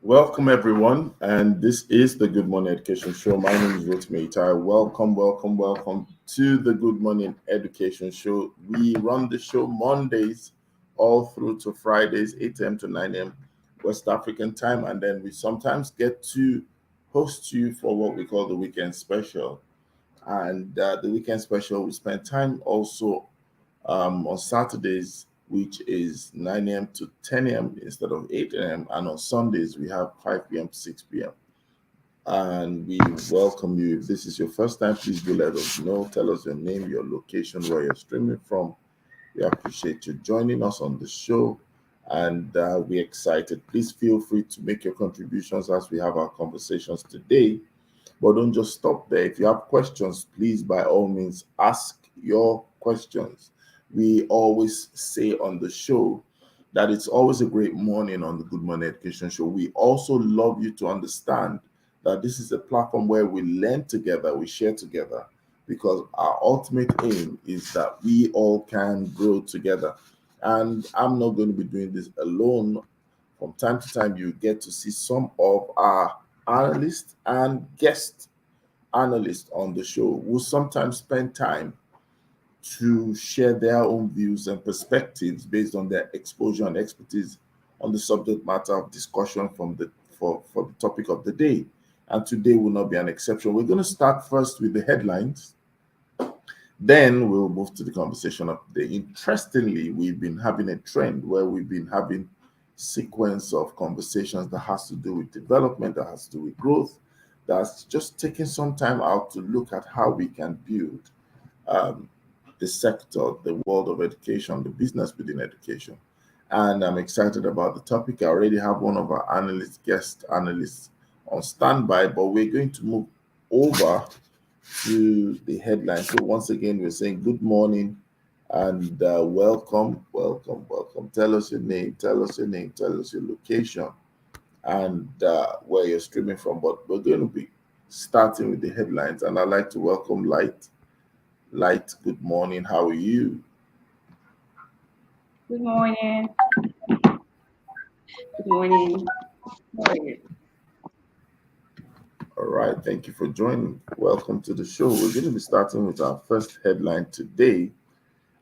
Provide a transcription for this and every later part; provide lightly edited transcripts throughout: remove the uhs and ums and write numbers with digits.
Welcome, everyone, and this is the Good Morning Education Show. My name is Rotimi Itai. Welcome to the Good Morning Education Show. We run the show Mondays all through to Fridays, 8 a.m. to 9 a.m. West African time, and then we sometimes get to host you for what we call the weekend special. And the weekend special, we spend time also on Saturdays, which is 9 a.m. to 10 a.m. instead of 8 a.m. And on Sundays, we have 5 p.m. to 6 p.m. And we welcome you. If this is your first time, please do let us know. Tell us your name, your location, where you're streaming from. We appreciate you joining us on the show. And we're excited. Please feel free to make your contributions as we have our conversations today. But don't just stop there. If you have questions, please, by all means, ask your questions. We always say on the show that it's always a great morning on the Good Morning Education Show. We also love you to understand that this is a platform where we learn together, we share together, because our ultimate aim is that we all can grow together. And I'm not going to be doing this alone. From time to time, you get to see some of our analysts and guest analysts on the show who sometimes spend time to share their own views and perspectives based on their exposure and expertise on the subject matter of discussion for the topic of the day. And today will not be an exception. We're going to start first with the headlines. Then we'll move to the conversation of the day. Interestingly, we've been having a trend where we've been having sequence of conversations that has to do with development, that has to do with growth, that's just taking some time out to look at how we can build um, the sector, the world of education, the business within education. And I'm excited about the topic. I already have one of our guest analysts on standby, but we're going to move over to the headline. So once again, we're saying good morning and welcome. Tell us your name, tell us your location, and where you're streaming from. But we're going to be starting with the headlines, and I'd like to welcome Light. Light, good morning. How are you? Good morning. Good morning. How are you? All right, thank you for joining. Welcome to the show. We're going to be starting with our first headline today.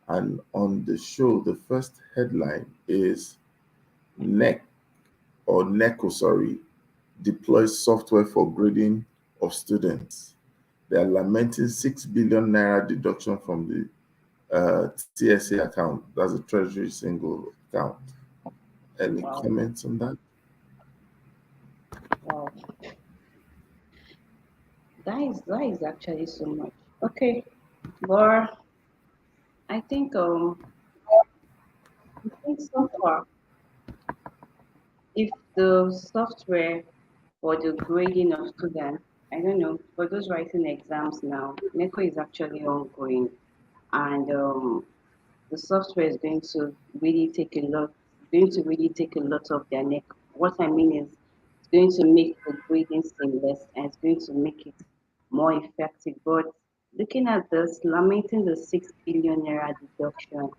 And on the show, the first headline is NEC or NECO, sorry, deploys software for grading of students. They are lamenting 6 billion naira deduction from the TSA account. That's a treasury single account. Any Wow. comments on that? Wow. That is actually so much. Okay. But I think so far, if the software for the grading of students, I don't know, for those writing exams now, NECO is actually ongoing, and the software is going to really take a lot of their neck. What I mean is, it's going to make the grading seamless and it's going to make it more effective. But looking at this, lamenting the 6 billion naira deduction,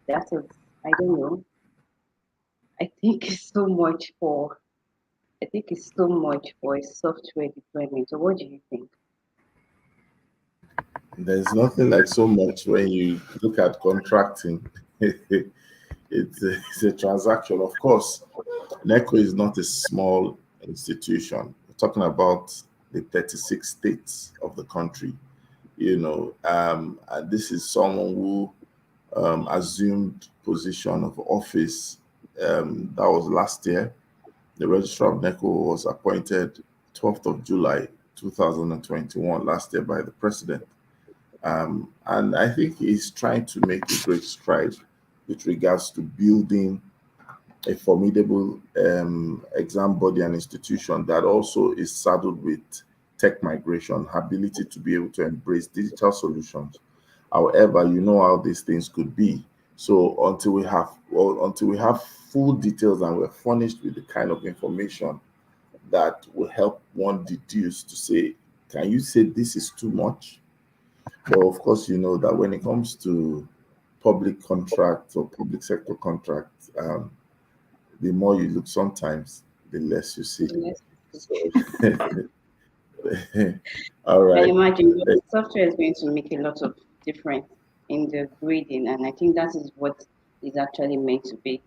that is, I don't know. I think it's so much for. I think it's so much for a software deployment. So, what do you think? There's nothing like so much when you look at contracting. It's a transaction. Of course, NECO is not a small institution. We're talking about the 36 states of the country, and this is someone who assumed position of office. That was last year. The registrar of NECO was appointed 12th of July 2021, last year, by the president. And I think he's trying to make a great stride with regards to building a formidable exam body and institution that also is saddled with tech migration, ability to be able to embrace digital solutions. However, you know how these things could be. So until we have full details and we're furnished with the kind of information that will help one deduce to say, can you say this is too much? But of course, you know that when it comes to public contracts or public sector contracts, the more you look sometimes, the less you see. Yes. So, all I right. imagine the software is going to make a lot of difference in the grading, and I think that is what is actually meant to be.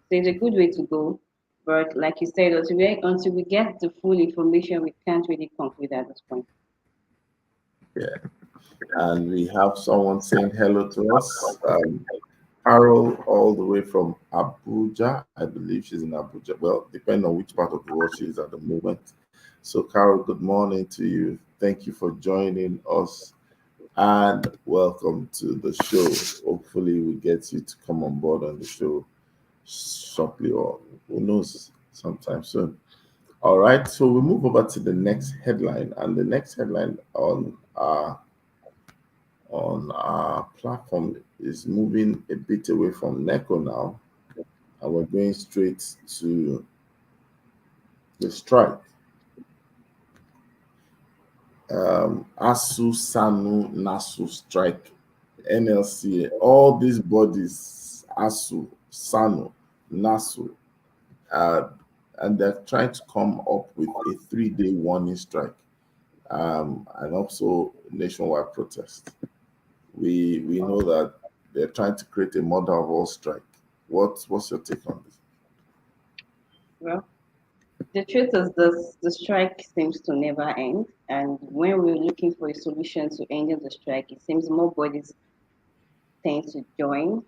So it's a good way to go, but like you said, until we get the full information, we can't really conclude at this point. Yeah. And we have someone saying hello to us. Carol, all the way from Abuja. I believe she's in Abuja. Well, depending on which part of the world she is at the moment. So, Carol, good morning to you. Thank you for joining us and welcome to the show. Hopefully, we get you to come on board on the show shortly, or who knows, sometime soon. All right, so we move over to the next headline, and the next headline on our platform is moving a bit away from NECO now, and we're going straight to the strike. ASU, SANU, NASU strike, NLCA, all these bodies, ASU, SANU, NASU, uh, and they're trying to come up with a 3-day warning strike, and also nationwide protest. We know that they're trying to create a mother of all strike. What's your take on this? Well, the truth is this: the strike seems to never end, and when we're looking for a solution to ending the strike, it seems more bodies tend to join.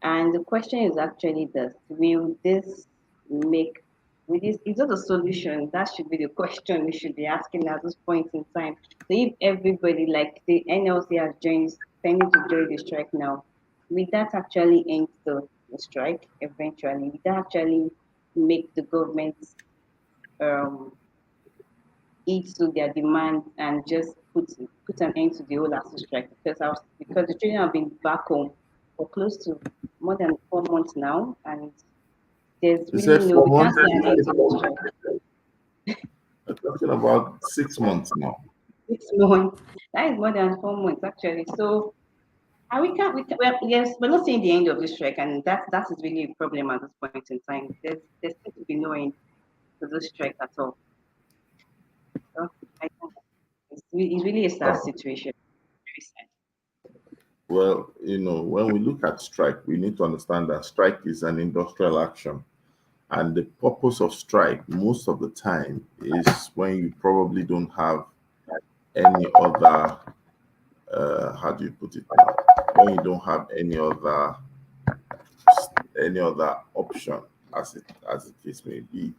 And the question is actually this: will this make will this is it a solution? That should be the question we should be asking at this point in time. So if everybody like the NLC has joined planning to join the strike now, will that actually end the strike eventually? Will that actually make the government um eat to their demand and just put an end to the whole ASU strike? Because the children have been back home for close to more than 4 months now, and there's You really said no, four we can't months. see an end to the strike. We're talking about 6 months now. 6 months, that is more than 4 months actually. So, and well, yes, we're not seeing the end of the strike, and that is really a problem at this point in time. There seems to be no end to the strike at all. So I think it's really a sad Oh, situation. Very sad. well, when we look at strike, we need to understand that strike is an industrial action. And the purpose of strike most of the time is when you probably don't have any other, how do you put it now? When you don't have any other option, as the case may be,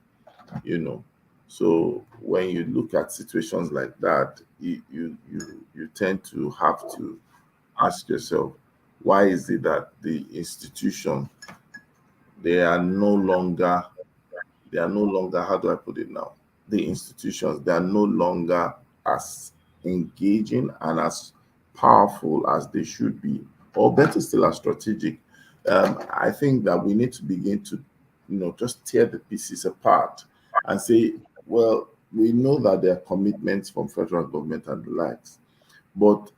you know. So when you look at situations like that, you tend to have to ask yourself, why is it that the institution they are no longer how do I put it now? The institutions, they are no longer as engaging and as powerful as they should be, or better still, as strategic. I think that we need to begin to, just tear the pieces apart and say, well, we know that there are commitments from federal government and the likes, but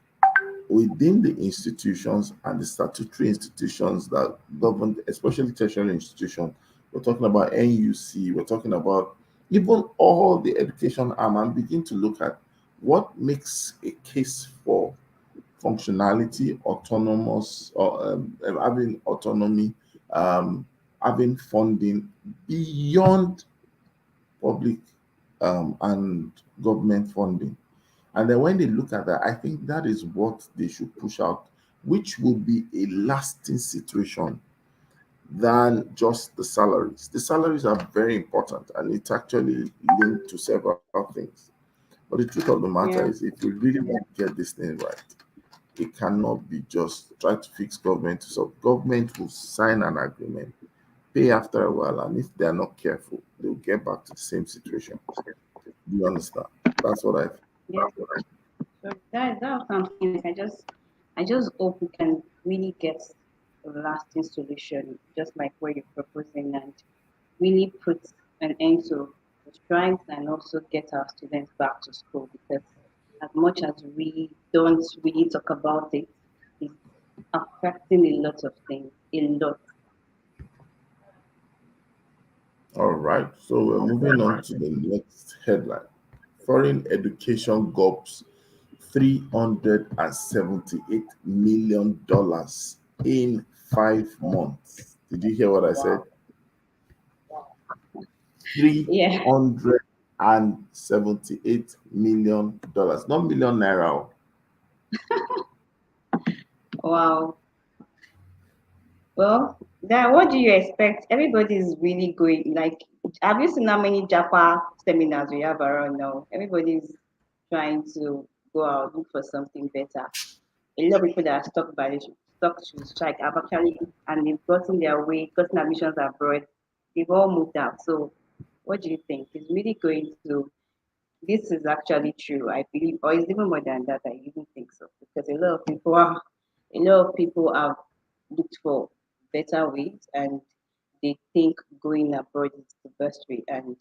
within the institutions and the statutory institutions that govern, especially tertiary institutions, we're talking about NUC, we're talking about even all the education arm, and begin to look at what makes a case for functionality, autonomous, or having autonomy, um, having funding beyond public and government funding. And then when they look at that, I think that is what they should push out, which will be a lasting situation than just the salaries. The salaries are very important and it's actually linked to several things. But the truth of the matter Yeah. is, if we really want to get this thing right, it cannot be just try to fix government. So government will sign an agreement, pay after a while, and if they are not careful, they'll get back to the same situation. Do you understand? That's what I think. Yeah. So that's what I'm saying. I just hope we can really get a lasting solution, just like what you're proposing, and really put an end to the strikes and also get our students back to school, because as much as we don't really talk about it, it's affecting a lot of things, a lot. All right, so we're moving on to the next headline. Foreign education gobs $378 million in 5 months. Did you hear what I said? Wow. Yeah. $378 million, not million naira. Wow. Well, that what do you expect? Everybody is really going like have you seen how many Japa seminars we have around now? Everybody's trying to go out, look for something better. A lot of people that are stuck to strike have actually and they've gotten their way, gotten admissions abroad. They've all moved out. So what do you think? Is really going to this is actually true, I believe, or it's even more than that, I even think so. Because a lot of people have looked for better ways and they think going abroad is the best way and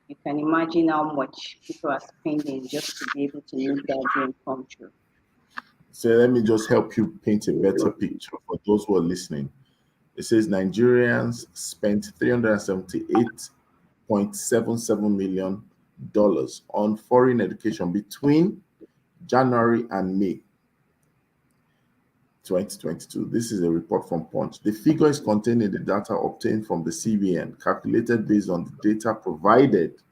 you can imagine how much people are spending just to be able to make that dream come true. So let me just help you paint a better picture for those who are listening. It says Nigerians spent $378.77 million on foreign education between January and May 2022. This is a report from Punch. The figure is contained in the data obtained from the CBN, calculated based on the data provided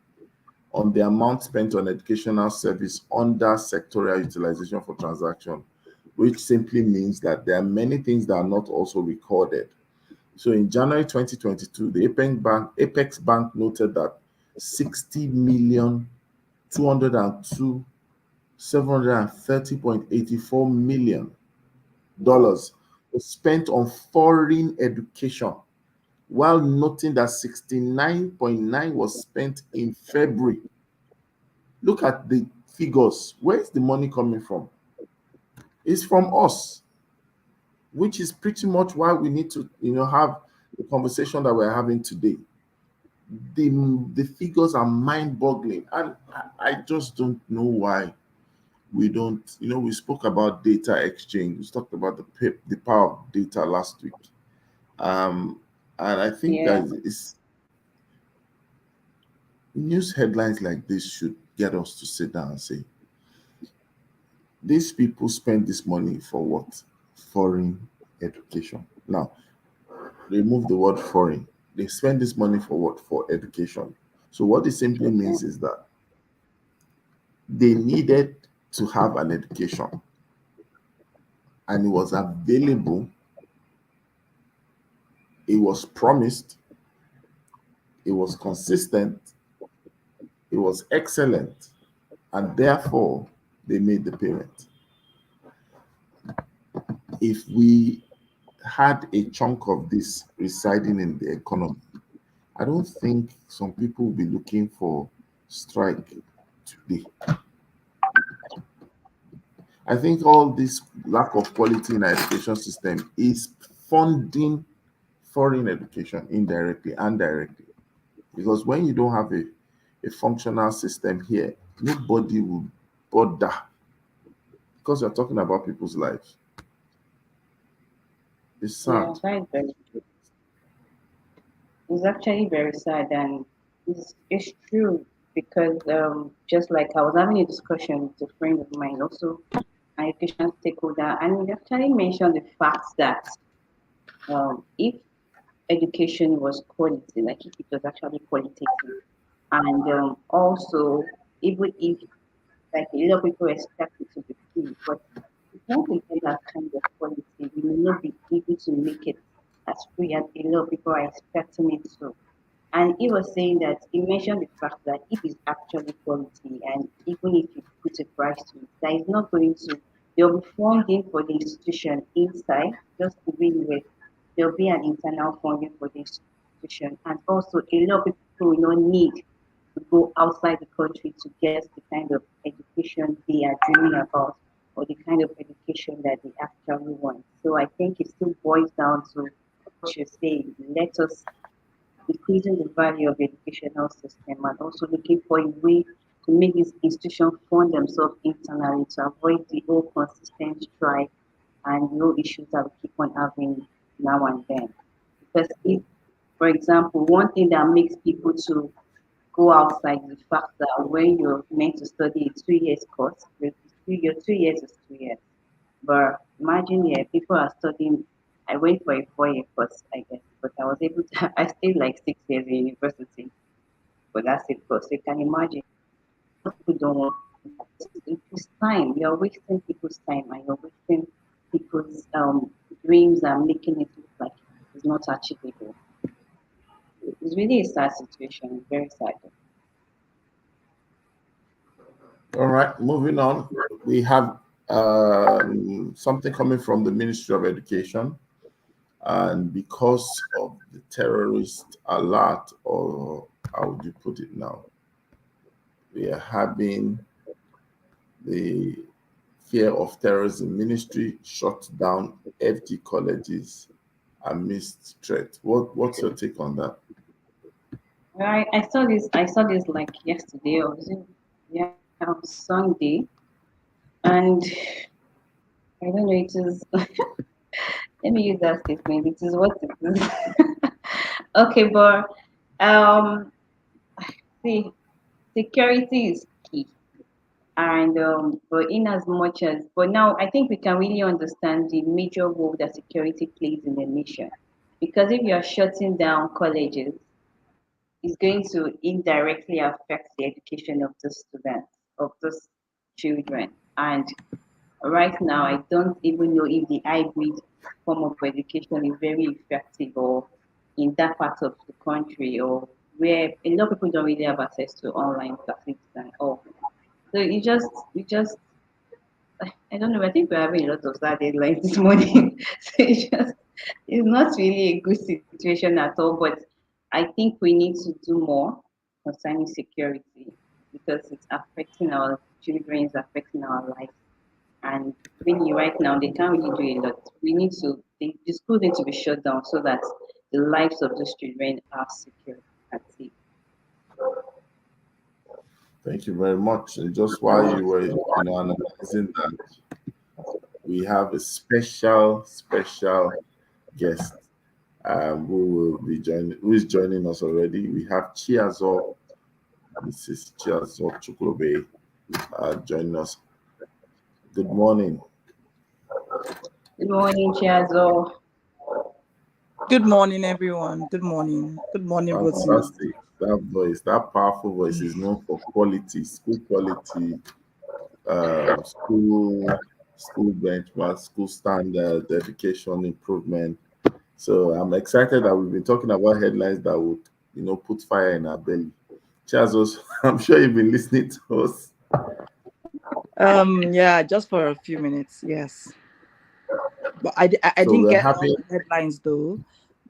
on the amount spent on educational service under sectorial utilization for transaction, which simply means that there are many things that are not also recorded. So in January 2022, the Apex Bank noted that 60 million 202 $730.84 million was spent on foreign education, while noting that 69.9 was spent in February. Look at the figures. Where is the money coming from? It's from us, which is pretty much why we need to, have the conversation that we're having today. The figures are mind-boggling, and I just don't know why we don't. We spoke about data exchange. We talked about the power of data last week, and I think Yeah. that is news headlines like this should get us to sit down and say, these people spend this money for what? Foreign education. Now, remove the word foreign. They spend this money for what? For education. So what it simply Okay. means is that they needed to have an education and it was available, it was promised, it was consistent, it was excellent, and therefore they made the payment. If we had a chunk of this residing in the economy, I don't think some people will be looking for strike today. I think all this lack of quality in our education system is funding foreign education indirectly and directly. Because when you don't have a functional system here, nobody will bother because you're talking about people's lives. It's Yeah, sad. that is very true. It's actually very sad and it's true because just like I was having a discussion with a friend of mine, also an education stakeholder, and he actually mentioned the fact that if education was quality, like if it was actually qualitative, and also even if like a lot of people expect it to be free, but if you want to get that kind of quality, you may not be able to make it as free as a lot of people are expecting it to. And he was saying that he mentioned the fact that if it's actually quality and even if you put a price to it, that is not going to there'll be funding for the institution inside, just to begin with. There'll be an internal funding for the institution and also a lot of people will not need to go outside the country to get the kind of education they are dreaming about or the kind of education that they actually want. So I think it still boils down to what you're saying. Let us increasing the value of the educational system and also looking for a way to make these institutions fund themselves internally to avoid the whole consistent strike and the whole issues that we keep on having now and then. Because if For example, one thing that makes people to go outside is the fact that when you're meant to study a 2 years course, your 2 years is 2 years. But imagine, yeah, people are studying. I went for a 4 year course, I guess, but I was able to. I stayed like 6 years in university, but that's it. Course, you can imagine. People don't want. It's time. You're wasting people's time, and you're wasting people's dreams and making it look like it's not achievable. It's really a sad situation. It's very sad. All right, moving on. We have something coming from the Ministry of Education, and because of the terrorist alert, or how would you put it now? We are having the fear of terrorism ministry shut down FD colleges amidst threat. What's your take on that? I saw this. I saw this like yesterday or was it, yeah, on Sunday, and I don't know. It is. Let me use that statement. It is what it is. Okay, but um, see, security is key, and but in as much as, but now I think we can really understand the major role that security plays in the nation, because if you are shutting down colleges, it's going to indirectly affect the education of the students, of those children. And right now, I don't even know if the hybrid form of education is very effective or in that part of the country, or where a lot of people don't really have access to online classes and all. So you just I don't know. I think we're having a lot of sad headlines this morning. So it's not really a good situation at all. But I think we need to do more concerning security because it's affecting our children, it's affecting our lives. And really, right now, they can't really do a lot. We need to, the school need to be shut down so that the lives of those children are secure and safe. Thank you very much. And just while you were analyzing that, we have a special guest who is joining us already. We have Chiazo, Mrs. Chiazo Chuklobe, joining us. Good morning. Good morning, Chiazo. Good morning, everyone. Good morning. Good morning, Rosemary. Fantastic. That voice, that powerful voice is known for quality, school quality, school benchmark, school standard, education improvement. So I'm excited that we've been talking about headlines that would, put fire in our belly. Chazos, I'm sure you've been listening to us. Yeah, just for a few minutes, yes. But I So didn't we're get all happy. the headlines though.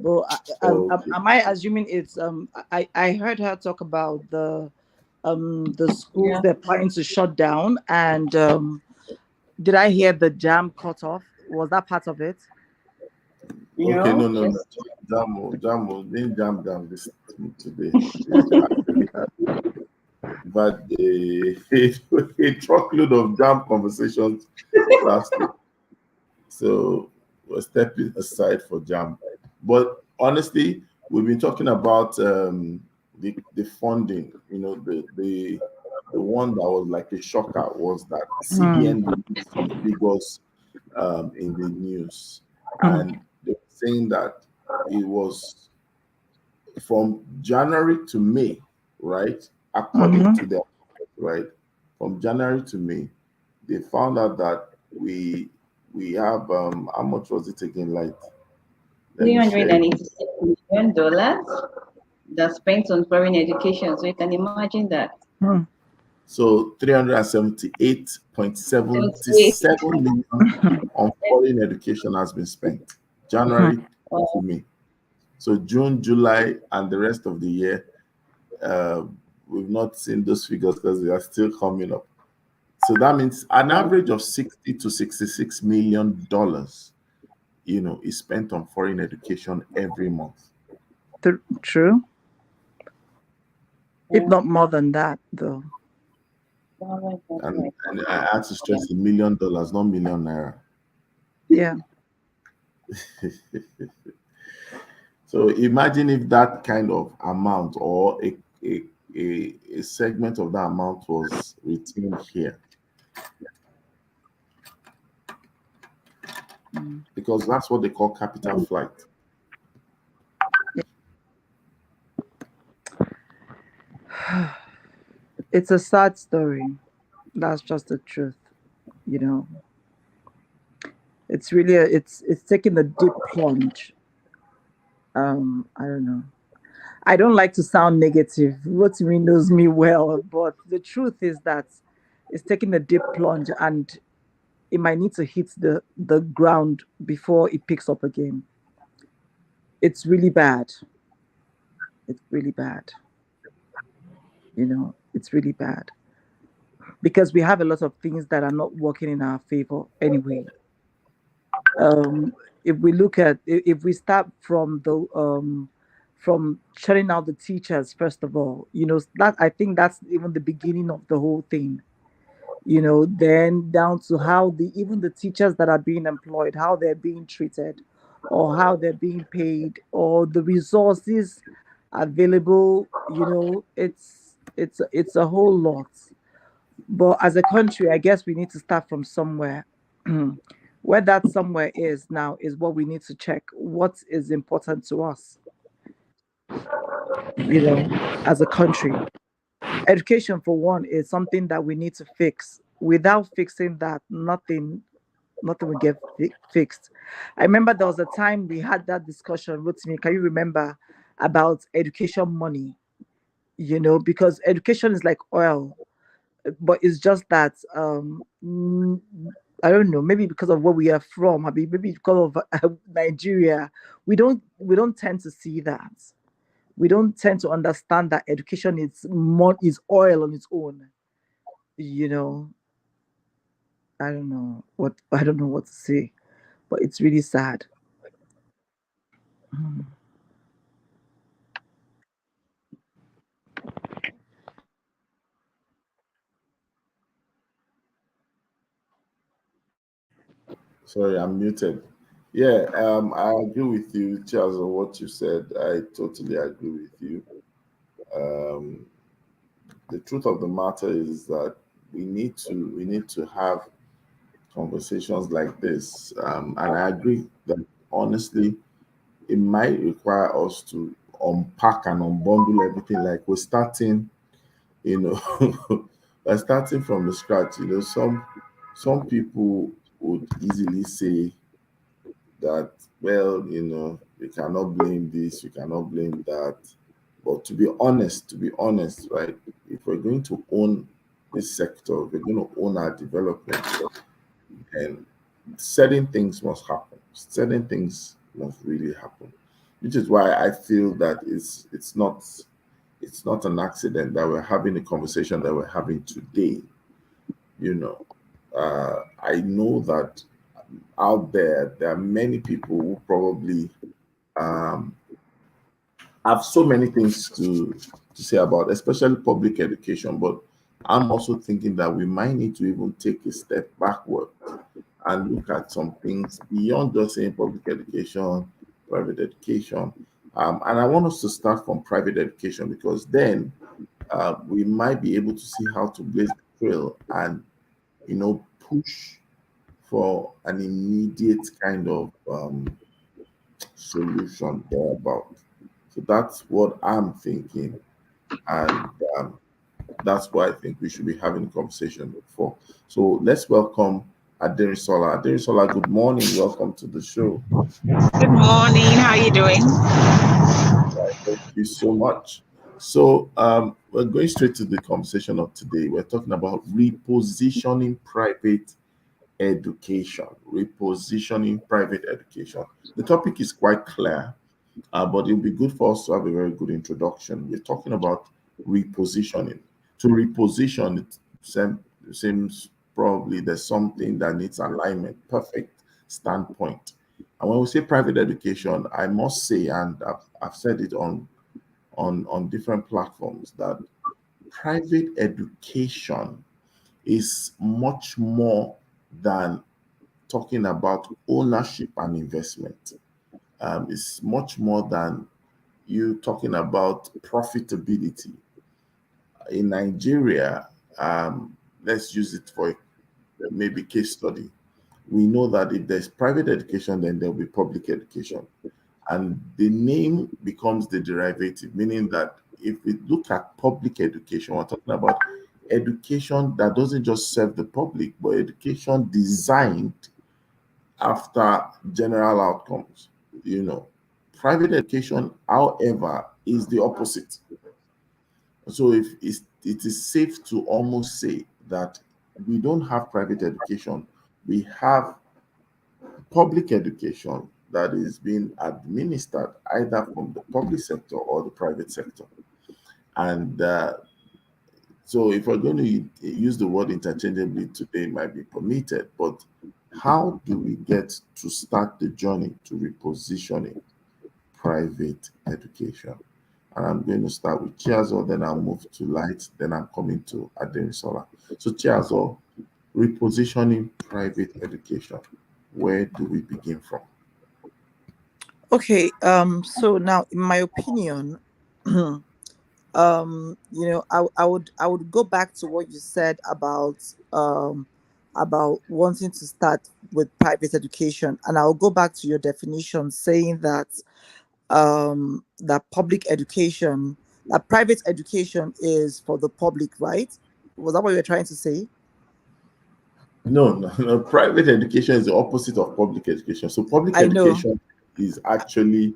But Okay. am I assuming it's I heard her talk about the schools Yeah. they're planning to shut down, and did I hear the jam cut off? Was that part of it? Okay, No, no. just Jamo, didn't jam down this today. But a truckload of jam conversations last week. So we're stepping aside for jam. But honestly, we've been talking about the funding. The one that was like a shocker was that CBN released some figures in the news, and they were saying that it was from January to May, right? According to them, right? From January to May, they found out that we have how much was it again? Like, let three me hundred share and it. eighty-six million dollars that's spent on foreign education. So you can imagine that. So 378.77 million on foreign education has been spent. January to May. So June, July, and the rest of the year, we've not seen those figures because they are still coming up. So that means an average of 60 to 66 million dollars, is spent on foreign education every month. True. If not more than that, though. And I had to stress $1 million, not million naira. Yeah. So imagine if that kind of amount or a, a segment of that amount was retained here, Mm. because that's what they call capital flight. It's a sad story. That's just the truth. You know, it's really it's taking a deep plunge. I don't know. I don't like to sound negative. Rotimi knows me well, but the truth is that it's taking a deep plunge and it might need to hit the ground before it picks up again. It's really bad. It's really bad. It's really bad because we have a lot of things that are not working in our favor anyway. um if we look at if we start from churning out the teachers, first of all, that I think that's even the beginning of the whole thing. Then down to how the even the teachers that are being employed, how they're being treated, or how they're being paid, or the resources available. It's a whole lot. But as a country, I guess we need to start from somewhere. Where that somewhere is now is what we need to check. What is important to us, as a country? Education, for one, is something that we need to fix. Without fixing that, nothing will get fixed. I remember there was a time we had that discussion with me. Can you remember about education money? Because education is like oil, but it's just that I don't know, maybe because of where we are from, I mean, maybe because of Nigeria, we don't tend to see that. We don't tend to understand that education is oil on its own. You know, I don't know what to say, but it's really sad. Mm. Sorry, I'm muted. Yeah, I agree with you, Charles, on what you said. I totally agree with you. Um, the truth of the matter is that we need to have conversations like this, and I agree that honestly, it might require us to unpack and unbundle everything. Like we're starting, you know, we're starting from the scratch. Some people would easily say that, well, we cannot blame this, we cannot blame that. But to be honest, right, if we're going to own this sector, if we're going to own our development, and certain things must happen. Certain things must really happen. Which is why I feel that it's not an accident that we're having the conversation that we're having today. You know, I know that out there are many people who probably um, have so many things to say about, especially public education. But I'm also thinking that we might need to even take a step backward and look at some things beyond just saying public education, private education. And I want us to start from private education because then we might be able to see how to blaze the trail and push for an immediate kind of solution thereabout. So that's what I'm thinking, and that's why I think we should be having a conversation for. So let's welcome Aderisola. Aderisola, good morning. Welcome to the show. Good morning. How are you doing? Thank you so much. So we're going straight to the conversation of today. We're talking about repositioning private education. Repositioning private education. The topic is quite clear, but it'll be good for us to have a very good introduction. We're talking about repositioning. To reposition, it seems probably there's something that needs alignment, perfect standpoint. And when we say private education, I must say, and I've said it on different platforms, that private education is much more than talking about ownership and investment. is much more than you talking about profitability. In Nigeria, let's use it for maybe case study. We know that if there's private education, then there'll be public education. And the name becomes the derivative, meaning that if we look at public education, we're talking about education that doesn't just serve the public, but education designed after general outcomes. Private education, however, is the opposite. So it is safe to almost say that we don't have private education, we have public education that is being administered either from the public sector or the private sector. And so if we're going to use the word interchangeably today, it might be permitted, but how do we get to start the journey to repositioning private education? And I'm going to start with Chiazo, then I'll move to Light, then I'm coming to Adenisola. So Chiazo, repositioning private education, where do we begin from? Okay, so now in my opinion, I would go back to what you said about wanting to start with private education, and I'll go back to your definition saying that that private education is for the public, right? Was that what you were trying to say? No, no, no. Private education is the opposite of public education. So public I know. education is actually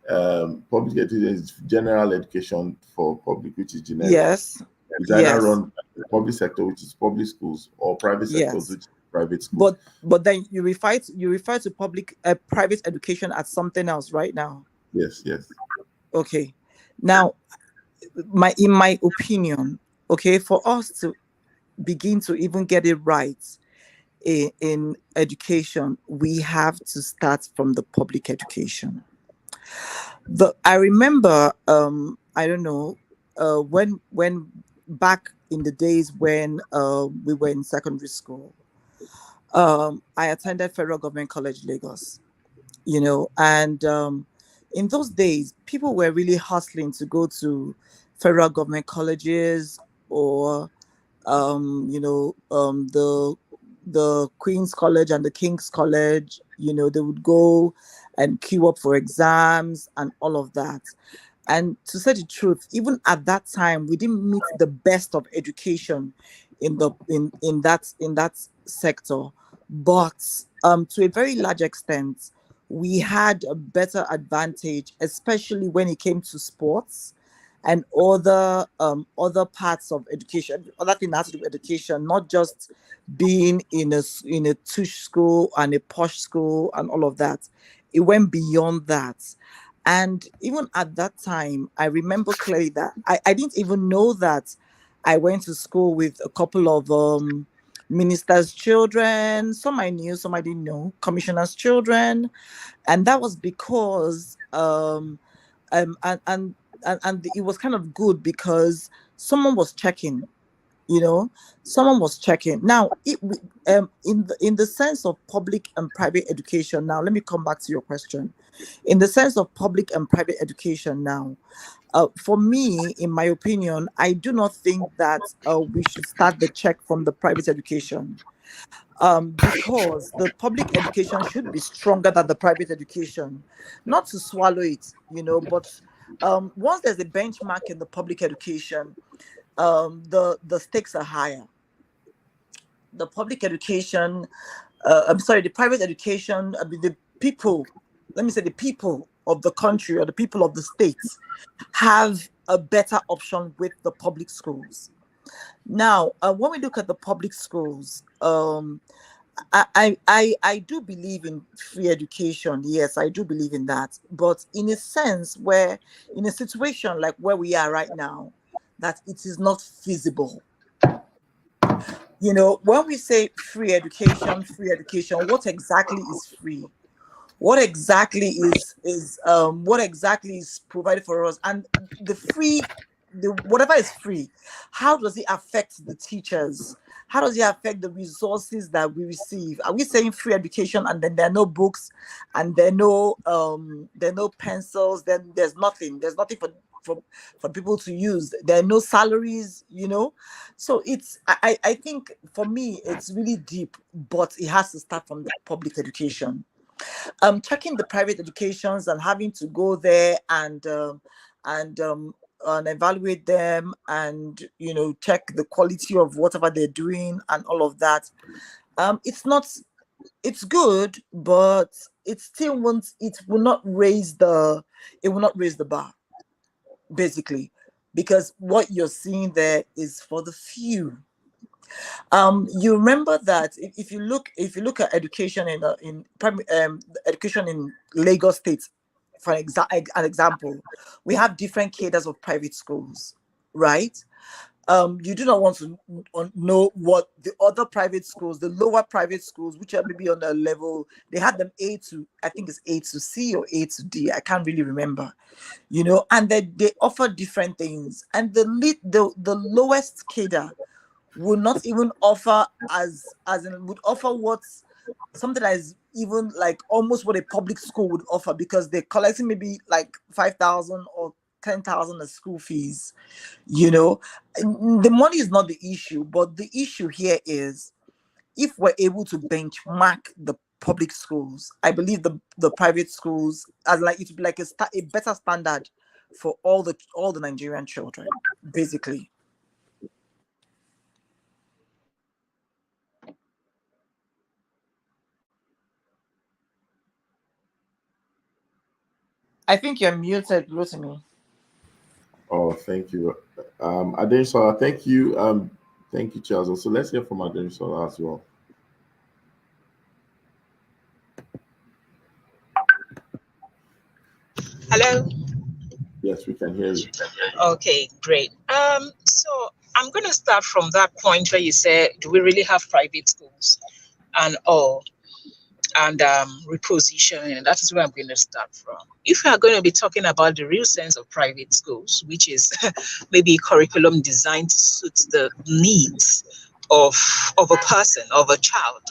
public education is general education for public, which is generic. Yes. It's either Yes. run by the public sector, which is public schools, or private sector, Yes. which is private schools. But then you refer to public private education as something else right now. Yes, yes. Okay. Now, in my opinion, okay, for us to begin to even get it right in education, we have to start from the public education. I remember, I don't know, when back in the days when we were in secondary school, I attended Federal Government College, Lagos, and in those days, people were really hustling to go to federal government colleges or, the Queen's College and the King's College. They would go and queue up for exams and all of that. And to say the truth, even at that time, we didn't meet the best of education in that sector. But to a very large extent, we had a better advantage, especially when it came to sports and other parts of education, other things that has to do with education, not just being in a tush school and a posh school and all of that. It went beyond that. And even at that time, I remember clearly that I didn't even know that I went to school with a couple of ministers' children. Some I knew, some I didn't know, commissioners' children. And that was because and it was kind of good because someone was checking. Someone was checking. Now, in the sense of public and private education. Now, let me come back to your question. In the sense of public and private education, now, for me, in my opinion, I do not think that we should start the check from the private education, because the public education should be stronger than the private education. Not to swallow it, but once there's a benchmark in the public education, the stakes are higher. The public education, the private education, the people, let me say the people of the country or the people of the states have a better option with the public schools. Now, when we look at the public schools, I do believe in free education. Yes, I do believe in that. But in a sense where, in a situation like where we are right now, that it is not feasible. When we say free education, what exactly is free? What exactly is provided for us? And whatever is free, how does it affect the teachers? how does it affect the resources that we receive? Are we saying free education and then there are no books and there are no pencils, then there's nothing for people to use, there are no salaries, so I think for me it's really deep, but it has to start from the public education. Checking the private educations and having to go there and and evaluate them and check the quality of whatever they're doing and all of that. It's good, but it will not raise the bar, basically, because what you're seeing there is for the few. You remember that if you look at education education in Lagos State, for an example, we have different cadres of private schools, right? You do not want to know what the other private schools, the lower private schools, which are maybe on a level, they had them I think it's A to C or A to D. I can't really remember, and they offer different things. And the lowest cadre would not even offer would offer what's something that is even like almost what a public school would offer, because they're collecting maybe like 5,000 or 10,000 as school fees. The money is not the issue, but the issue here is if we're able to benchmark the public schools, I believe the private schools as like it would be like a better standard for all the Nigerian children, basically. I think you're muted, Rotimi. Oh, thank you. Adenisola, thank you. Thank you, Charles. So let's hear from Adenisola as well. Hello. Yes, we can hear you. Okay, great. So I'm going to start from that point where you said, do we really have private schools and all, and repositioning, and that is where I'm going to start from. If we are going to be talking about the real sense of private schools, which is maybe a curriculum designed to suit the needs of a person, of a child,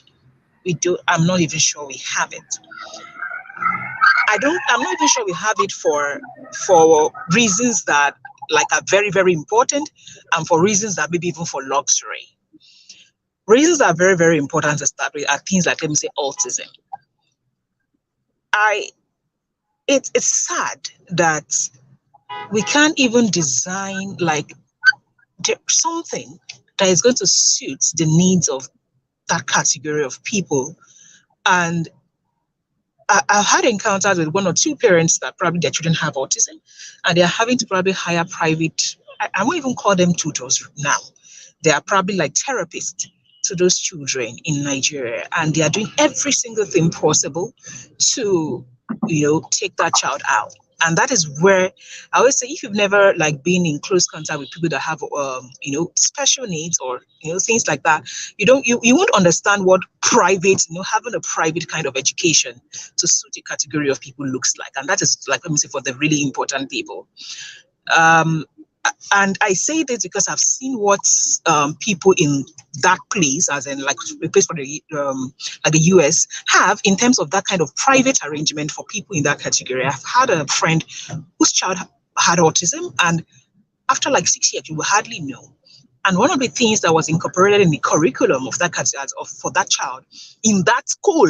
I'm not even sure we have it. I'm not even sure we have it for reasons that like are very, very important, and for reasons that maybe even for luxury. Reasons that are very, very important to start with are things like, let me say, autism. It's sad that we can't even design like something that is going to suit the needs of that category of people. And I've had encounters with one or two parents that probably their children have autism, and they're having to probably hire private, I won't even call them tutors now. They are probably like therapists to those children in Nigeria, and they are doing every single thing possible to, take that child out. And that is where I always say, if you've never like been in close contact with people that have, special needs or, things like that, you won't understand what private, having a private kind of education to suit a category of people looks like. And that is like, let me say, for the really important people. And I say this because I've seen what people in that place, as in like a place for the like the US, have in terms of that kind of private arrangement for people in that category. I've had a friend whose child had autism, and after like 6 years, you will hardly know. And one of the things that was incorporated in the curriculum of that for that child in that school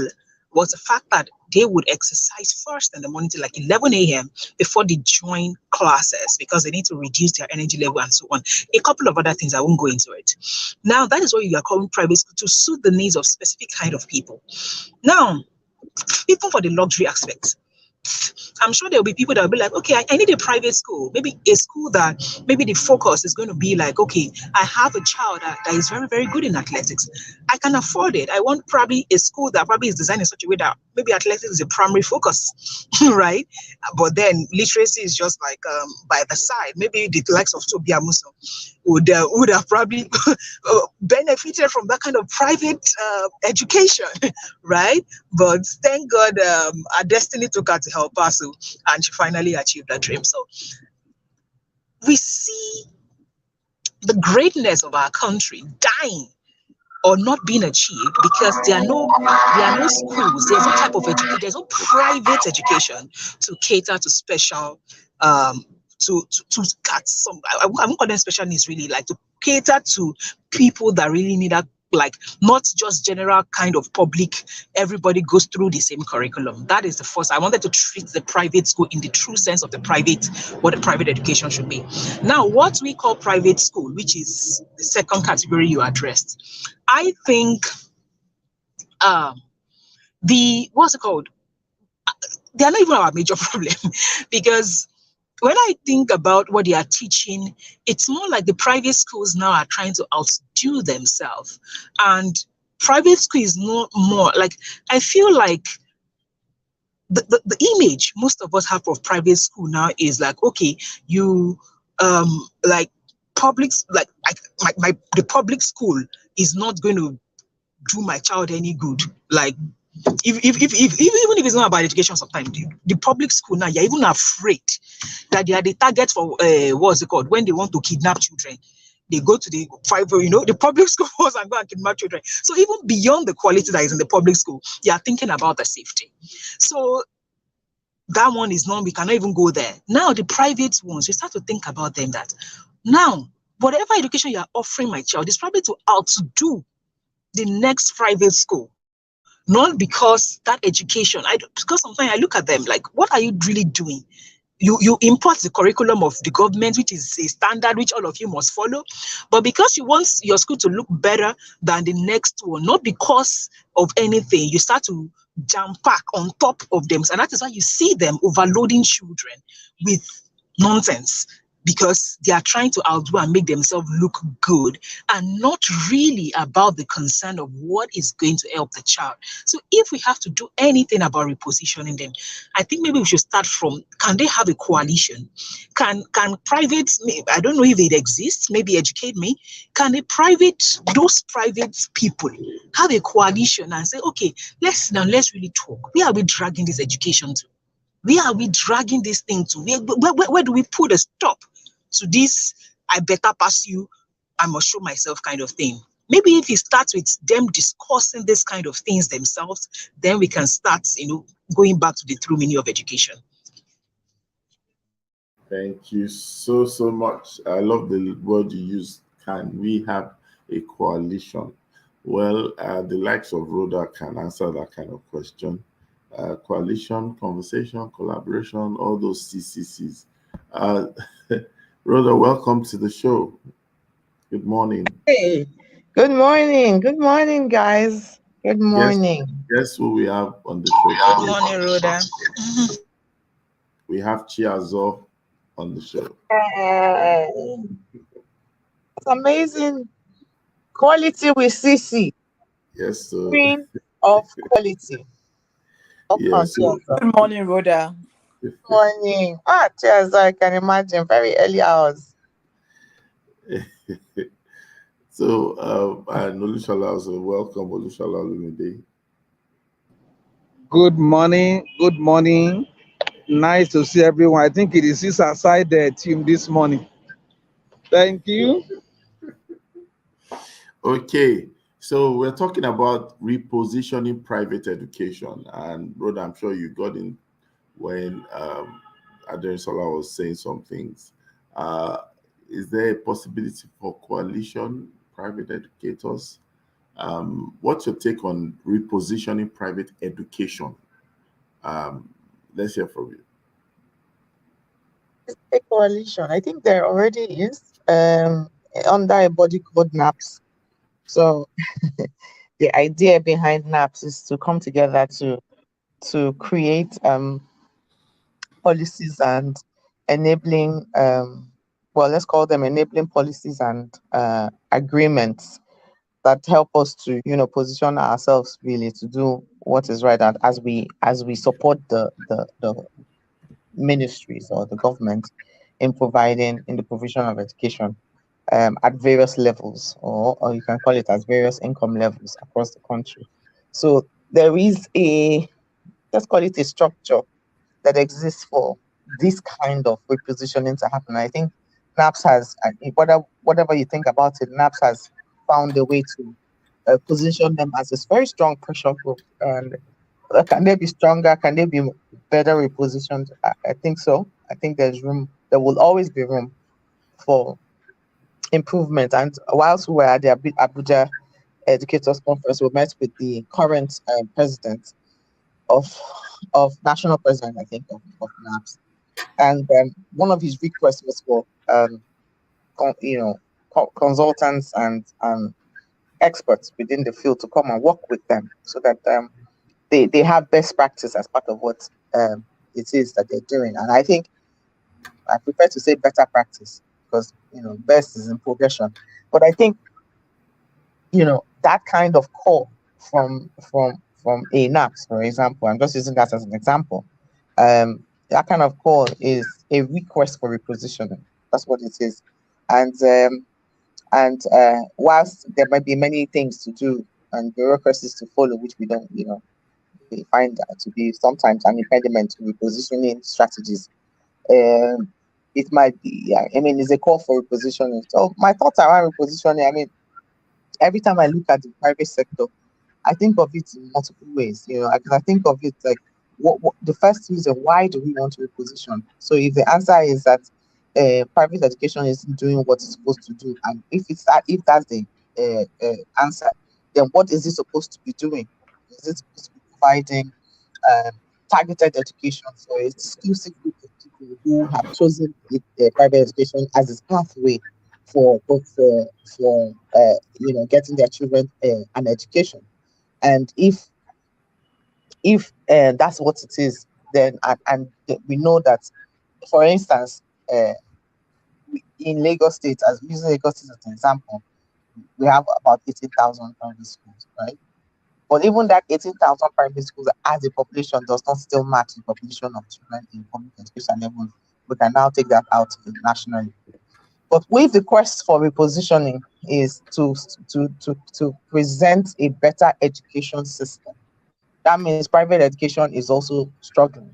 was the fact that they would exercise first in the morning till like 11 a.m. before they join classes, because they need to reduce their energy level and so on. A couple of other things, I won't go into it. Now, that is what you are calling private school, to suit the needs of specific kind of people. Now, even for the luxury aspect, I'm sure there'll be people that will be like, okay, I need a private school, maybe a school that maybe the focus is going to be like, okay, I have a child that is very, very good in athletics. I can afford it. I want probably a school that probably is designed in such a way that maybe athletics is a primary focus, right? But then literacy is just like by the side. Maybe the likes of Tobi Amuso would have probably benefited from that kind of private education, right? But thank God our destiny took her to help us, and she finally achieved that dream. So we see the greatness of our country dying or not being achieved because there are no schools, there's no type of education, there's no private education to cater to special to cut some, I won't call them special needs, really, like to cater to people that really need that, like not just general kind of public, everybody goes through the same curriculum. That is the first. I wanted to treat the private school in the true sense of the private, what the private education should be. Now, what we call private school, which is the second category you addressed, I think the what's it called? They are not even our major problem because when I think about what they are teaching, it's more like the private schools now are trying to outdo themselves. And private school is not more like, I feel like the image most of us have of private school now is like, okay, you like public, like the public school is not going to do my child any good. Like even if it's not about education, sometimes the public school now, you're even afraid that they are the target for what's it called, when they want to kidnap children. They go to the the public schools and go and kidnap children. So even beyond the quality that is in the public school, you are thinking about the safety. So that one is not, we cannot even go there. Now the private ones, you start to think about them that now whatever education you are offering my child is probably to outdo the next private school. Not because that education, because sometimes I look at them like, what are you really doing? You import the curriculum of the government, which is a standard which all of you must follow, but because you want your school to look better than the next one, not because of anything, you start to jam pack on top of them, and that is why you see them overloading children with nonsense, because they are trying to outdo and make themselves look good and not really about the concern of what is going to help the child. So if we have to do anything about repositioning them, I think maybe we should start from, can they have a coalition? Can private, I don't know if it exists, maybe educate me, can those private people have a coalition and say, okay, let's really talk. Where are we dragging this education to? Where are we dragging this thing to? Where do we put a stop to this, I better pass you, I must show myself kind of thing? Maybe if it starts with them discussing this kind of things themselves, then we can start, going back to the true meaning of education. Thank you so much. I love the word you use. Can we have a coalition? Well, the likes of Rhoda can answer that kind of question. Coalition, conversation, collaboration, all those CCCs. Uh, Rhoda, welcome to the show. Good morning. Hey, good morning. Good morning, guys. Good morning. Guess who we have on the show Good today? morning, Rhoda. We have Chiazo on the show. Hey, it's amazing. Quality with CC. Yes, so Queen of quality. yeah, so Good morning, Rhoda. Good morning. Cheers. I can imagine. Very early hours. so and Olushala also, welcome Olushala Lumide. Good morning. Good morning. Nice to see everyone. I think it is this aside the team this morning. Thank you. Okay, so we're talking about repositioning private education, and Rhoda, I'm sure you got in when Aderisola was saying some things. Is there a possibility for coalition, private educators? What's your take on repositioning private education? Let's hear from you. It's a coalition. I think there already is under a body called NAPS. So the idea behind NAPS is to come together to create policies and enabling let's call them enabling policies and agreements that help us to position ourselves really to do what is right, and as we support the ministries or the government in the provision of education at various levels, or you can call it as various income levels across the country. So there is let's call it a structure that exists for this kind of repositioning to happen. I think NAPS has, whatever you think about it, NAPS has found a way to position them as a very strong pressure group. And can they be stronger? Can they be better repositioned? I think so. I think there's room. There will always be room for improvement. And whilst we were at the Abuja Educators Conference, we met with the current president of national president, I think, of NAPS. And one of his requests was for consultants and experts within the field to come and work with them so that they have best practice as part of what it is that they're doing. And I think I prefer to say better practice because best is in progression. But I think that kind of call from a NAPS, for example, I'm just using that as an example. That kind of call is a request for repositioning. That's what it is. And whilst there might be many things to do and bureaucracies to follow, which we don't, we find to be sometimes an impediment to repositioning strategies. It might be, it's a call for repositioning. So my thoughts around repositioning, every time I look at the private sector, I think of it in multiple ways. I think of it like, what the first reason, why do we want to reposition? So if the answer is that private education isn't doing what it's supposed to do, and if that's the answer, then what is it supposed to be doing? Is it supposed to be providing targeted education for an exclusive group of people who have chosen private education as its pathway for getting their children an education? And if that's what it is, then and we know that, for instance, in Lagos State, as using Lagos State as an example, we have about 18,000 private schools, right? But even that 18,000 private schools as a population does not still match the population of children in public education level. We can now take that out nationally. But with the quest for repositioning is to present a better education system. That means private education is also struggling.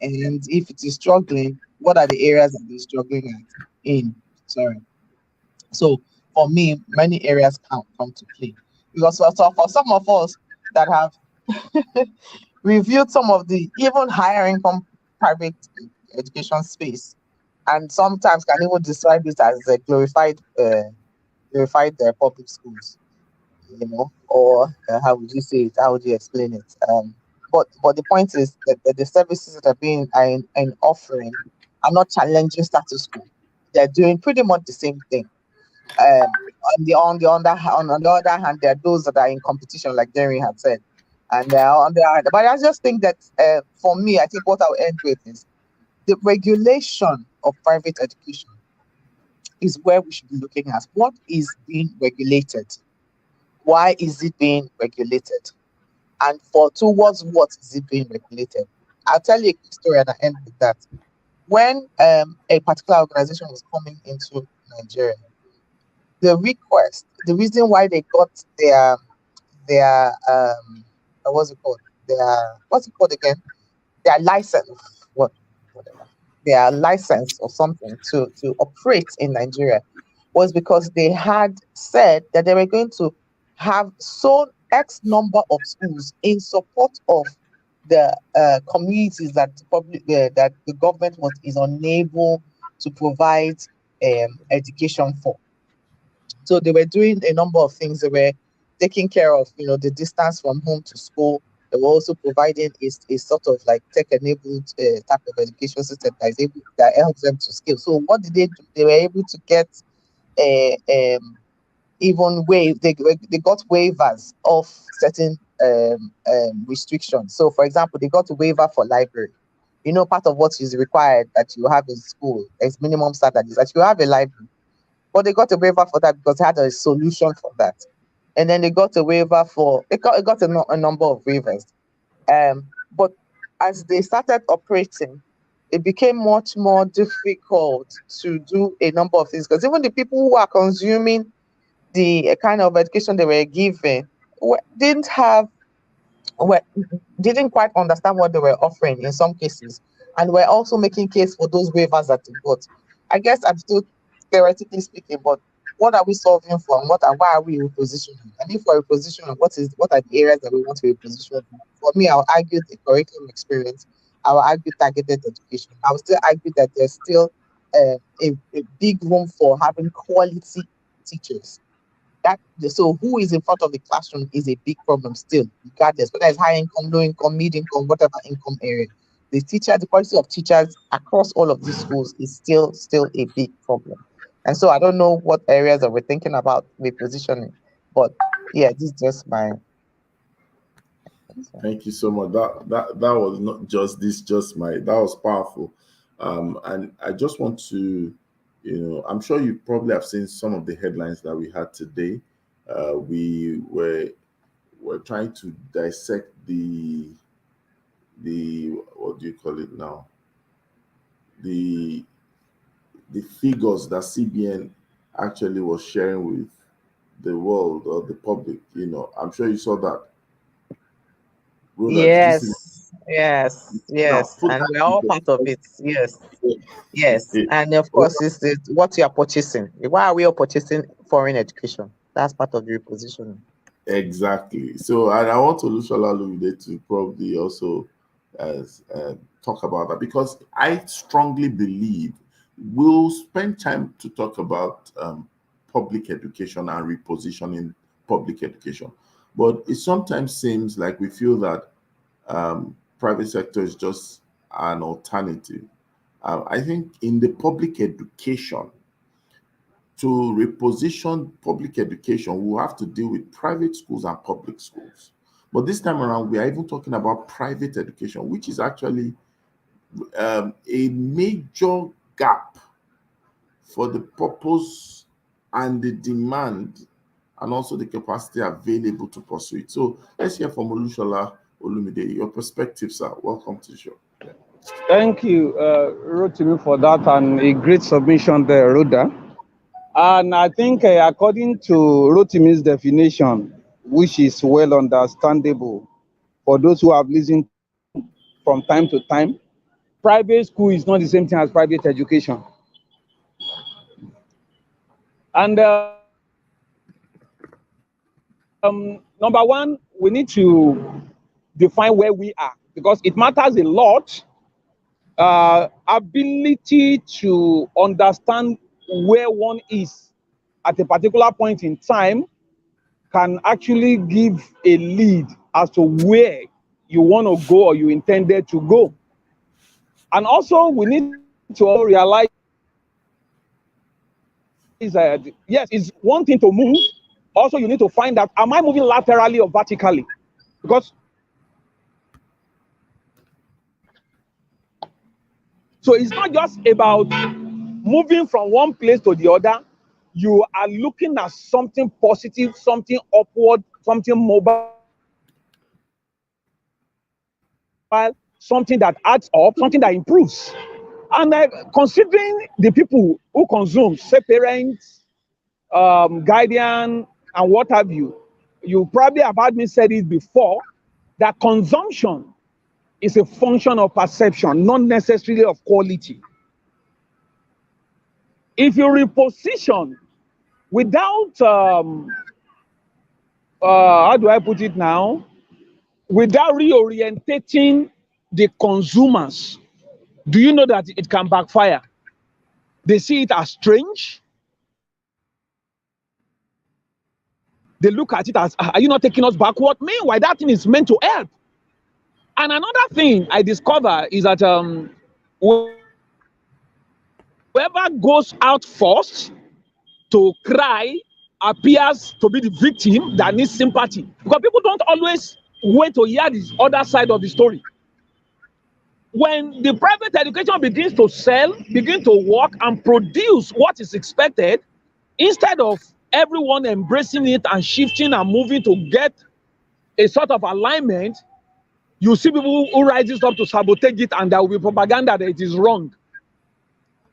And if it is struggling, what are the areas that they're struggling Sorry. So for me, many areas come to play. Because for some of us that have reviewed some of the even higher income private education space, and sometimes can even describe it as a glorified public schools, or how would you say it? How would you explain it? But the point is that the services that are being and offering are not challenging status quo. They're doing pretty much the same thing. On the other hand, there are those that are in competition, like Jerry had said, and on the other. But I just think that for me, I think what I'll end with is the regulation of private education is where we should be looking at. What is being regulated? Why is it being regulated? And towards what is it being regulated? I'll tell you a quick story and I end with that. When a particular organization was coming into Nigeria, the reason why they got their what's it called? What's it called again? Their license, whatever. Their license or something to operate in Nigeria was because they had said that they were going to have so X number of schools in support of the communities that that the government is unable to provide education for. So they were doing a number of things. They were taking care of, the distance from home to school. They were also providing a sort of like tech-enabled type of education system that helps them to scale. So what did they do? They were able to get they got waivers of certain restrictions. So, for example, they got a waiver for library. Part of what is required that you have in school, as minimum standard, is that you have a library. But they got a waiver for that because they had a solution for that. And then they got a waiver it got a number of waivers. But as they started operating, it became much more difficult to do a number of things because even the people who are consuming the kind of education they were given didn't quite understand what they were offering in some cases, and were also making case for those waivers that they got. I guess I'm still theoretically speaking, but what are we solving for, and why are we repositioning? And if we're repositioning, what are the areas that we want to reposition? For me, I'll argue the curriculum experience. I'll argue targeted education. I'll still argue that there's still a big room for having quality teachers. So who is in front of the classroom is a big problem still, regardless whether it's high income, low income, mid income, whatever income area. The quality of teachers across all of these schools is still a big problem. And so I don't know what areas that we're thinking about repositioning, but yeah, this is just my. Thank you so much. That was not just this, just my, that was powerful. And I just want to, I'm sure you probably have seen some of the headlines that we had today. We were trying to dissect the what do you call it now? The figures that CBN actually was sharing with the world or the public. I'm sure you saw that. Rhoda, did you see that? Yes, Put and that we're all figure. part of it. Yes, and of course, it's what you are purchasing. Why are we all purchasing foreign education? That's part of the repositioning. Exactly. So, and I want Olushola Lumide to probably also talk about that, because I strongly believe we'll spend time to talk about public education and repositioning public education. But it sometimes seems like we feel that private sector is just an alternative. I think in the public education, to reposition public education, we'll have to deal with private schools and public schools. But this time around, we are even talking about private education, which is actually a major gap for the purpose and the demand and also the capacity available to pursue it. So let's hear from Olushola Olumide. Your perspective, sir. Welcome to the show. Thank you, Rotimi, for that, and a great submission there, Rhoda. And I think, according to Rotimi's definition, which is well understandable for those who have listened from time to time, private school is not the same thing as private education. And number one, we need to define where we are, because it matters a lot. Ability to understand where one is at a particular point in time can actually give a lead as to where you want to go or you intended to go. And also, we need to also realize that, yes, it's one thing to move. Also, you need to find out, am I moving laterally or vertically? Because so it's not just about moving from one place to the other. You are looking at something positive, something upward, something mobile, something that adds up, something that improves. And considering the people who consume, say parents, guardian, and what have you, you probably have heard me say it before, that consumption is a function of perception, not necessarily of quality. If you reposition without, how do I put it now? Without reorientating the consumers, do you know that it can backfire? They see it as strange. They look at it as, are you not taking us backward? Meanwhile, that thing is meant to help. And another thing I discover is that whoever goes out first to cry appears to be the victim that needs sympathy. Because people don't always wait to hear the other side of the story. When the private education begins to sell, begin to work and produce what is expected, instead of everyone embracing it and shifting and moving to get a sort of alignment, you see people who rises up to sabotage it, and there will be propaganda that it is wrong.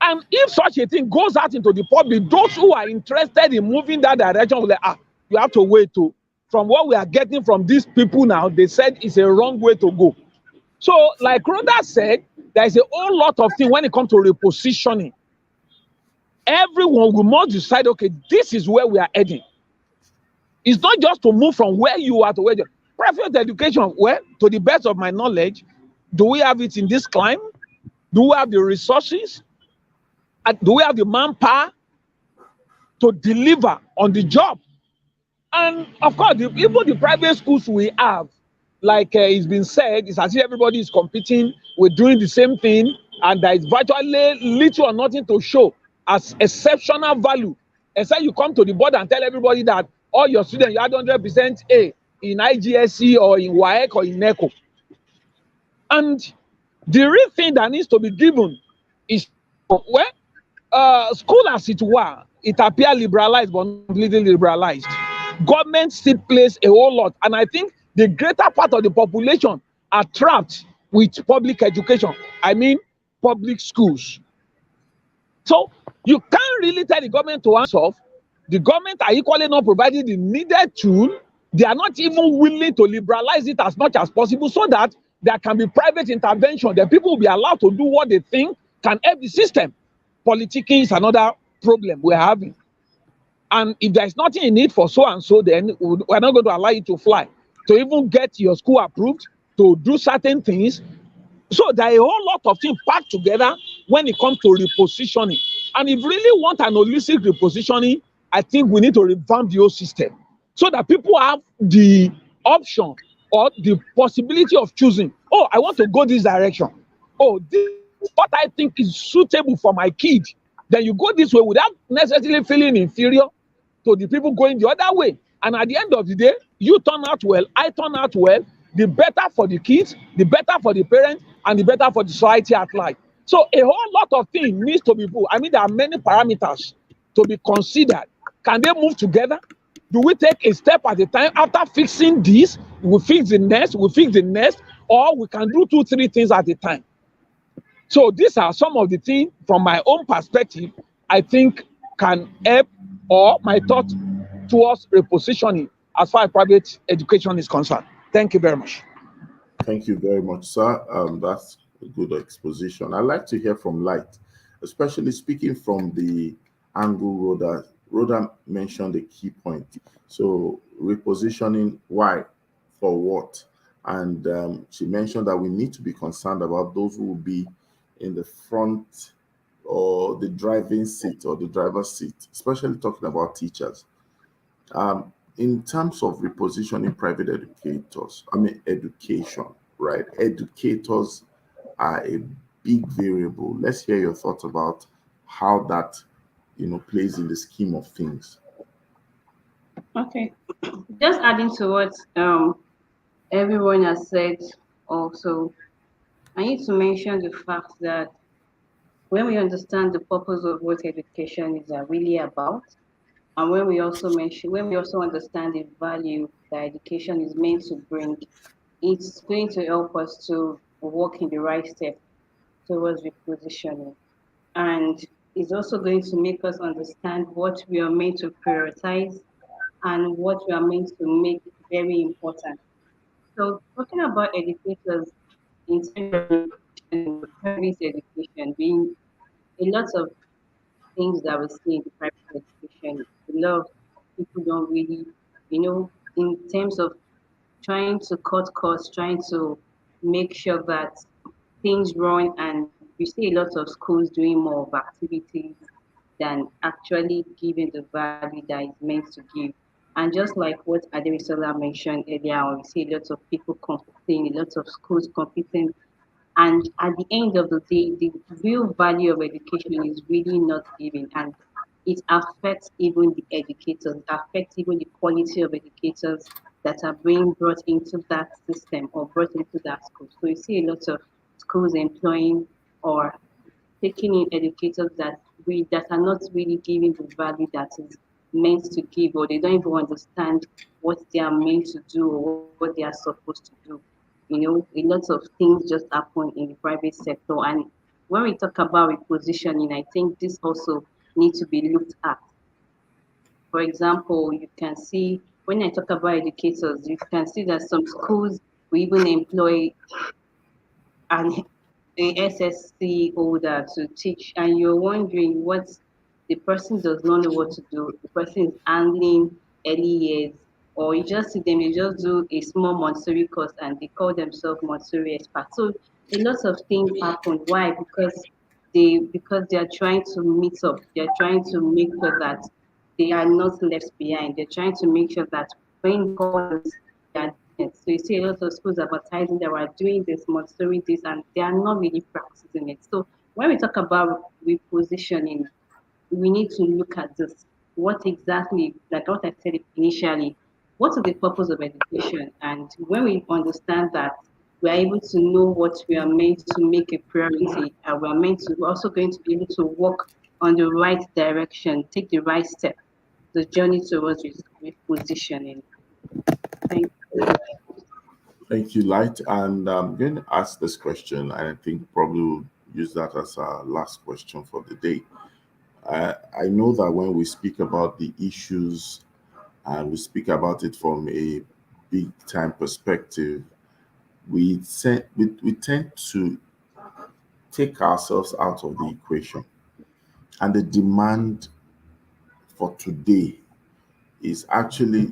And if such a thing goes out into the public, those who are interested in moving that direction will like, you have to wait to. From what we are getting from these people now, they said it's a wrong way to go. So, like Rhoda said, there is a whole lot of things when it comes to repositioning. everyone we must decide, okay, this is where we are heading. It's not just to move from where you are to where you are. Private education, well, to the best of my knowledge, do we have it in this climate? Do we have the resources? And do we have the manpower to deliver on the job? And of course, even the private schools we have, like it's been said, it's as if everybody is competing, we're doing the same thing, and there is virtually little or nothing to show as exceptional value. Except you come to the board and tell everybody that all your students, you had 100% A in IGSE or in WAEC or in NECO. And the real thing that needs to be given is, well, school as it were, it appears liberalized but not completely liberalized. Government still plays a whole lot, and I think the greater part of the population are trapped with public education. I mean, public schools. So you can't really tell the government to hands off. The government are equally not providing the needed tool. They are not even willing to liberalize it as much as possible so that there can be private intervention. The people will be allowed to do what they think can help the system. Politicking is another problem we're having. And if there's nothing in it for so and so, then we're not going to allow you to fly, to even get your school approved, to do certain things. So there are a whole lot of things packed together when it comes to repositioning. And if you really want an holistic repositioning, I think we need to revamp the whole system so that people have the option or the possibility of choosing, oh, I want to go this direction. Oh, this is what I think is suitable for my kid. Then you go this way without necessarily feeling inferior to the people going the other way. And at the end of the day, you turn out well, I turn out well, the better for the kids, the better for the parents, and the better for the society at large. So a whole lot of things needs to be put. I mean, there are many parameters to be considered. Can they move together? Do we take a step at a time? After fixing this, we fix the next, or we can do 2, 3 things at a time. So these are some of the things from my own perspective I think can help, or my thought towards repositioning as far as private education is concerned. Thank you very much. Thank you very much, sir. That's a good exposition. I'd like to hear from Light, especially speaking from the angle Rhoda mentioned a key point. So repositioning, why, for what? And she mentioned that we need to be concerned about those who will be in the front or the driving seat or the driver's seat, especially talking about teachers. In terms of repositioning private education, right? Educators are a big variable. Let's hear your thoughts about how that, plays in the scheme of things. Okay. Just adding to what everyone has said also, I need to mention the fact that when we understand the purpose of what education is really about, and when we also understand the value that education is meant to bring, it's going to help us to walk in the right step towards repositioning. And it's also going to make us understand what we are meant to prioritize and what we are meant to make very important. So talking about educators in terms of private education being a lot of things that we see in private education, a lot of people don't really, in terms of trying to cut costs, trying to make sure that things run, and you see a lot of schools doing more of activities than actually giving the value that it's meant to give. And just like what Ademisola mentioned earlier on, we see a lot of people competing, a lot of schools competing. And at the end of the day, the real value of education is really not given. And it affects even the educators, affects even the quality of educators that are being brought into that system or brought into that school. So you see a lot of schools employing or taking in educators that are not really giving the value that is meant to give, or they don't even understand what they are meant to do or what they are supposed to do. A lot of things just happen in the private sector. And when we talk about repositioning, I think this also needs to be looked at. For example, you can see when I talk about educators, you can see that some schools will even employ an SSC holder to teach, and you're wondering what's the the person does not know what to do, the person is handling early years, or you just see them, they just do a small Montessori course and they call themselves Montessori experts. So a lot of things happen. Why? Because they are trying to meet up. They are trying to make sure that they are not left behind. They're trying to make sure that when calls they are doing it. So you see a lot of schools advertising they are doing this, Montessori this, and they are not really practicing it. So when we talk about repositioning, we need to look at this. What exactly, like what I said initially, what is the purpose of education? And when we understand that, we are able to know what we are meant to make a priority, and we are meant to, we're also going to be able to walk on the right direction, take the right step, the journey towards repositioning. Thank you. Thank you, Light. And I'm going to ask this question, and I think probably we'll use that as our last question for the day. I know that when we speak about the issues and we speak about it from a big time perspective, we tend to take ourselves out of the equation. And the demand for today is actually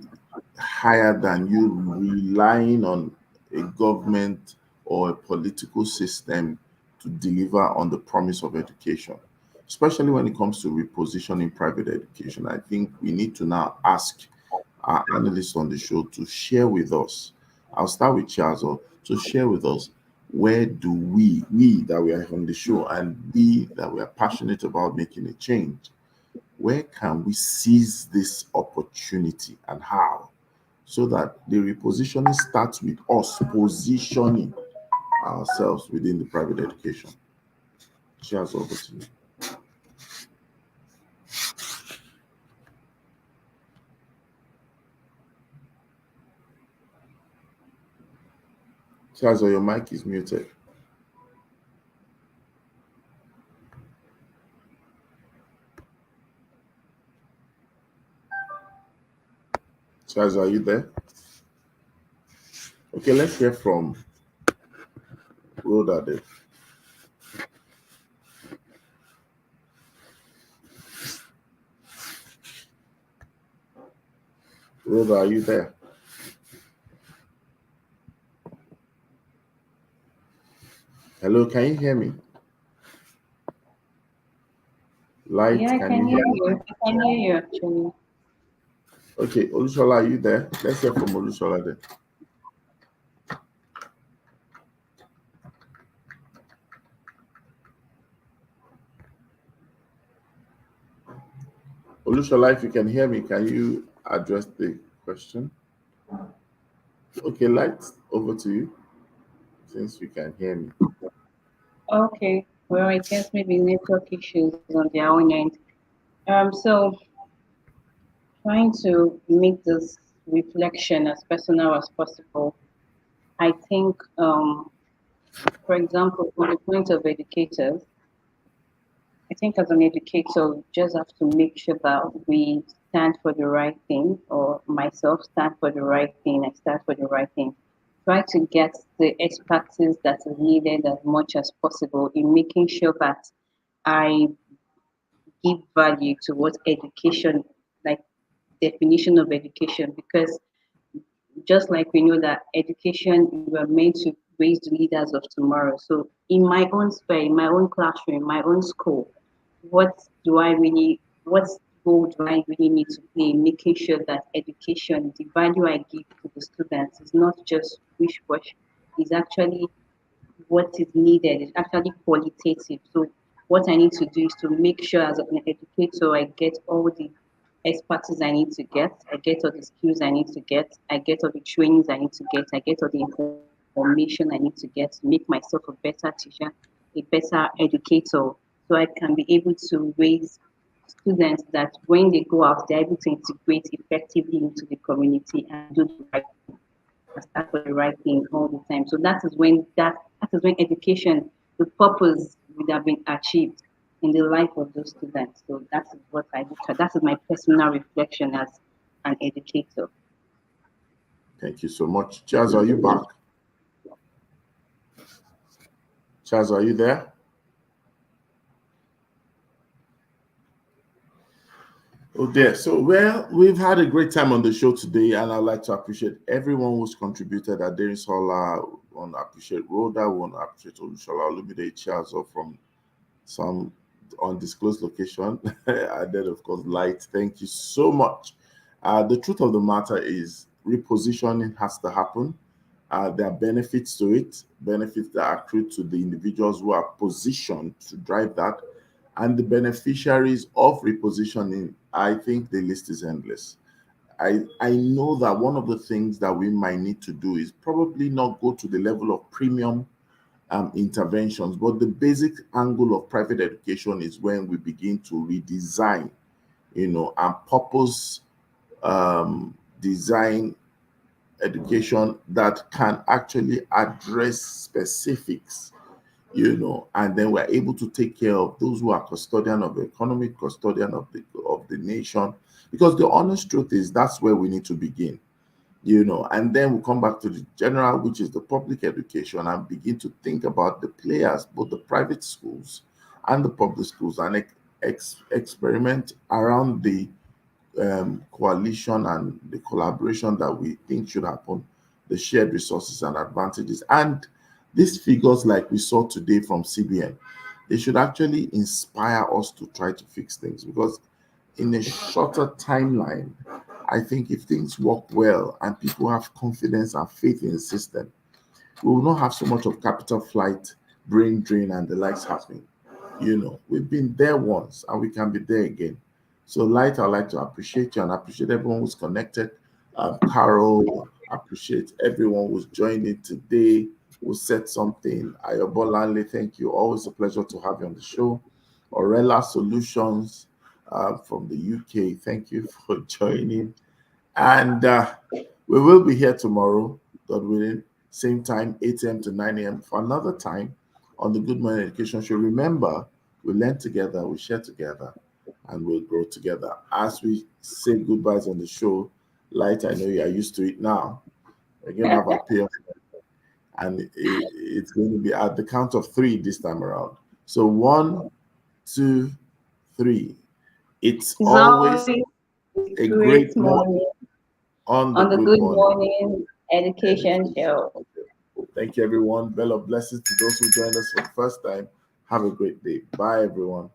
higher than you relying on a government or a political system to deliver on the promise of education, especially when it comes to repositioning private education. I think we need to now ask our analysts on the show to share with us. I'll start with Charles, to share with us, where do we that we are on the show and we that we are passionate about making a change, where can we seize this opportunity and how? So that the repositioning starts with us positioning ourselves within the private education. Cheers, over to you. Cheers, your mic is muted. Cheers, are you there? Okay, let's hear from Rhoda then. Rhoda, are you there? Hello, can you hear me? Light, Yeah, I can can you hear hear me? you. I can hear you actually. Okay, Olushola, are you there? Let's hear from Olushola then. Olushola, if you can hear me, can you address the question? Okay, Light, over to you, since you can hear me. Okay. Well, I guess maybe network issues on their own end. So trying to make this reflection as personal as possible. I think, for example, from the point of educators, I think as an educator, we just have to make sure that we stand for the right thing, or myself stand for the right thing, I stand for the right thing. Try to get the expertise that is needed as much as possible in making sure that I give value to what education, like definition of education, because just like we know that education, we are meant to raise the leaders of tomorrow. So in my own sphere, in my own classroom, in my own school, what role do I really need to play in making sure that education, the value I give to the students is not just wish wash, is actually what is needed, is actually qualitative. So what I need to do is to make sure as an educator I get all the expertise I need to get, I get all the skills I need to get, I get all the trainings I need to get, I get all the information I need to get to make myself a better teacher, a better educator, so I can be able to raise students that when they go out, they're able to integrate effectively into the community and do the right thing, and start for the right thing all the time. So that is when education, the purpose would have been achieved in the life of those students. So that is what I look at. That is my personal reflection as an educator. Thank you so much. Charles, are you back? Charles, are you there? Oh dear. So well, we've had a great time on the show today, and I'd like to appreciate everyone who's contributed. Adere Sola, we want to appreciate Rhoda, we want to appreciate Olushola Olumide Chiazo from some undisclosed location, and then of course Light. Thank you so much. The truth of the matter is repositioning has to happen. There are benefits to it, benefits that accrue to the individuals who are positioned to drive that, and the beneficiaries of repositioning. I think the list is endless. I know that one of the things that we might need to do is probably not go to the level of premium interventions, but the basic angle of private education is when we begin to redesign, and purpose design education that can actually address specifics, and then we're able to take care of those who are custodian of the economy, custodian of the nation, because the honest truth is that's where we need to begin, and then we'll come back to the general, which is the public education, and begin to think about the players, both the private schools and the public schools, and experiment around the coalition and the collaboration that we think should happen, the shared resources and advantages. And these figures, like we saw today from CBN, they should actually inspire us to try to fix things, because in a shorter timeline, I think if things work well and people have confidence and faith in the system, we will not have so much of capital flight, brain drain, and the likes happening. We've been there once and we can be there again. So, Light, I'd like to appreciate you and appreciate everyone who's connected. Carol, appreciate everyone who's joined in today, who said something. Ayobolanle, thank you. Always a pleasure to have you on the show. Orella Solutions from the UK, thank you for joining. And we will be here tomorrow, God willing, same time, 8 a.m. to 9 a.m. for another time on the Good Morning Education Show. Remember, we learn together, we share together, and we'll grow together. As we say goodbyes on the show, Light, I know you are used to it now. We're going to have a payoff, and it's going to be at the count of 3 this time around. So 1, 2, 3. It's always a great morning on the Good Morning Education Show. Thank you, everyone. Bell of blessings to those who joined us for the first time. Have a great day. Bye, everyone.